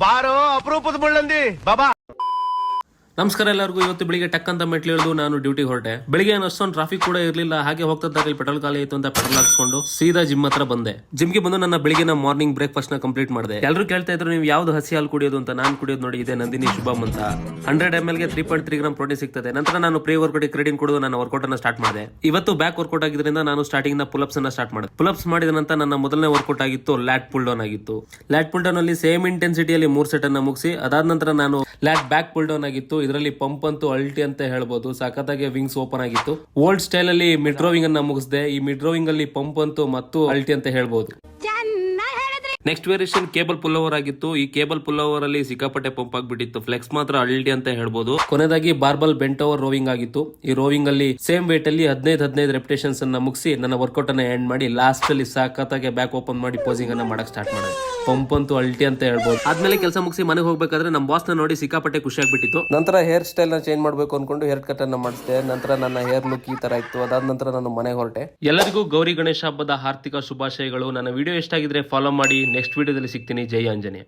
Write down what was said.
ಬಾರೋ ಅಪರೂಪದ ಮುಳ್ಳಂದಿ ಬಾಬಾ. ನಮಸ್ಕಾರ ಎಲ್ಲರಿಗೂ. ಇವತ್ತು ಬೆಳಿಗ್ಗೆ ಟಕ್ ಅಂತ ಮೆಟ್ಲು ಇಳಿದು ನಾನು ಡ್ಯೂಟಿ ಹೊರಟೆ. ಬೆಳಿಗ್ಗೆ ಅಷ್ಟೊಂದು ಟ್ರಾಫಿಕ್ ಕೂಡ ಇರಲಿಲ್ಲ. ಹಾಗೆ ಹೋಗ್ತಾ ಇಲ್ಲಿ ಪೆಟ್ರೋಲ್ ಖಾಲಿ ಆಯ್ತು ಅಂತ ಪೆಟ್ರೋಲ್ ಹಾಕ್ಸ್ಕೊಂಡು ಸೀದಾ ಜಿಮ್ ಹತ್ರ ಬಂದೆ. ಜಿಮ್ಗೆ ಬಂದು ನನ್ನ ಬೆಳಿಗ್ಗೆ ಮಾರ್ನಿಂಗ್ ಬ್ರೇಕ್ಫಾಸ್ಟ್ ನ ಕಂಪ್ಲೀಟ್ ಮಾಡಿದೆ. ಎಲ್ಲರೂ ಕೇಳ್ತಾ ಇದ್ರು ನೀವು ಯಾವ್ದು ಹಸಿ ಹಾಲು ಕುಡಿಯೋದು ಅಂತ. ನಾನು ಕುಡಿಯೋದು ನೋಡಿ ಇದೆ ನಂದಿನಿ ಶುಭಮ್ ಅಂತ. 100 ml ಗೆ 3.3 ಗ್ರಾಮ್ ಪ್ರೋಟೀನ್ ಸಿಗ್ತದೆ. ನಂತರ ನಾನು ಪ್ರೀ ವರ್ಕೌಟ್ ಕ್ರೆಡಿನ್ ಕುಡಿದು ನನ್ನ ವರ್ಕೌಟ್ ಅನ್ನ ಸ್ಟಾರ್ಟ್ ಮಾಡಿದೆ. ಇವತ್ತು ಬ್ಯಾಕ್ ವರ್ಕೌಟ್ ಆಗಿದ್ರಿಂದ ನಾನು ಸ್ಟಾರ್ಟಿಂಗ್ ನ ಪುಲ್ಅಪ್ಸ್ ಅನ್ನ ಸ್ಟಾರ್ಟ್ ಮಾಡಿದೆ. ಪುಲ್ಅಪ್ಸ್ ಮಾಡಿದ ನಂತರ ನನ್ನ ಮೊದಲನೇ ವರ್ಕೌಟ್ ಆಗಿತ್ತು ಲ್ಯಾಟ್ ಪುಲ್ ಡೌನ್ ಆಗಿತ್ತು. ಲ್ಯಾಟ್ ಪುಲ್ ಡೌನ್ ಅಲ್ಲಿ ಸೇಮ್ ಇಂಟೆನ್ಸಿಟಿಯಲ್ಲಿ 3 ಸೆಟ್ ಅನ್ನ ಮುಗಿಸಿ ಅದಾದ ನಂತರ ನಾನು ಲ್ಯಾಟ್ ಬ್ಯಾಕ್ ಪುಲ್ ಡೌನ್ ಆಗಿತ್ತು. ಇದರಲ್ಲಿ ಪಂಪ್ ಅಂತೂ ಅಲ್ಟಿ ಅಂತ ಹೇಳ್ಬೋದು. ಸಖತ್ತಾಗಿ ವಿಂಗ್ಸ್ ಓಪನ್ ಆಗಿತ್ತು. ಓಲ್ಡ್ ಸ್ಟೈಲ್ ಅಲ್ಲಿ ಮಿಡ್ ರೋವಿಂಗ್ ಅನ್ನ ಮುಗಿಸಿದೆ. ಈ ಮಿಡ್ ರೋವಿಂಗ್ ಅಲ್ಲಿ ಪಂಪ್ ಅಂತೂ ಮತ್ತು ಅಲ್ಟಿ ಅಂತ ಹೇಳ್ಬೋದು. Next variation cable pull over ಆಗಿತ್ತು. ಈ ಕೇಬಲ್ ಪುಲ್ ಓವರ್ ಅಲ್ಲಿ ಸಿಕ್ಕಾಪಟ್ಟೆ ಪಂಪ್ ಆಗ್ಬಿಟ್ಟಿತ್ತು. ಫ್ಲೆಕ್ಸ್ ಮಾತ್ರ ಅಲ್ಟಿ ಅಂತ ಹೇಳ್ಬೋದು. ಕೊನೆದಾಗಿ ಬಾರ್ಬಲ್ ಬೆಂಟ್ ಓವರ್ ರೋವಿಂಗ್ ಆಗಿತ್ತು. ಈ ರೋವಿಂಗ್ ಅಲ್ಲಿ ಸೇಮ್ ವೇಟ್ ಅಲ್ಲಿ 15 ರೆಪಿಟೇಷನ್ಸ್ ಅನ್ನ ಮುಗಿಸಿ ನನ್ನ ವರ್ಕೌಟ್ ಅನ್ನ ಎಂಡ್ ಮಾಡಿ ಲಾಸ್ಟ್ ಅಲ್ಲಿ ಸಖತ್ತಾಗಿ ಬ್ಯಾಕ್ ಓಪನ್ ಮಾಡಿ ಪೋಸಿಂಗ್ ಅನ್ನ ಮಾಡಕ್ ಸ್ಟಾರ್ಟ್ ಮಾಡಿದೆ. ಪಂಪ್ ಅಂತೂ ಅಲ್ಟಿ ಅಂತ ಹೇಳ್ಬೋದು. ಆದ್ಮೇಲೆ ಕೆಲಸ ಮುಗಿಸಿ ಮನೆಗೆ ಹೋಗ್ಬೇಕಾದ್ರೆ ನಮ್ಮ ಬಾಸ್ ನ ನೋಡಿ ಸಿಕ್ಕಾಪಟ್ಟೆ ಖುಷಿ ಆಗ್ಬಿಟ್ಟಿತ್ತು. ನಂತರ ಹೇರ್ ಸ್ಟೈಲ್ ನ ಚೇಂಜ್ ಮಾಡ್ಬೇಕು ಅನ್ಕೊಂಡು ಹೇರ್ ಕಟ್ ಅನ್ನ ಮಾಡಿಸಿದೆ. ನಂತರ ನನ್ನ ಹೇರ್ ಲುಕ್ ಈ ತರ ಇತ್ತು. ಅದಾದ ನಂತರ ನಾನು ಮನೆಗೆ ಹೊರಟೆ. ಎಲ್ಲರಿಗೂ ಗೌರಿ ಗಣೇಶ ಹಬ್ಬದ ಹಾರ್ದಿಕ ಶುಭಾಶಯಗಳು. ನನ್ನ ವಿಡಿಯೋ ಇಷ್ಟ ಆಗಿದ್ರೆ ಫಾಲೋ ಮಾಡಿ. ನೆಕ್ಸ್ಟ್ ವಿಡಿಯೋದಲ್ಲಿ ಸಿಗ್ತೀನಿ. ಜೈ ಆಂಜನೇಯ.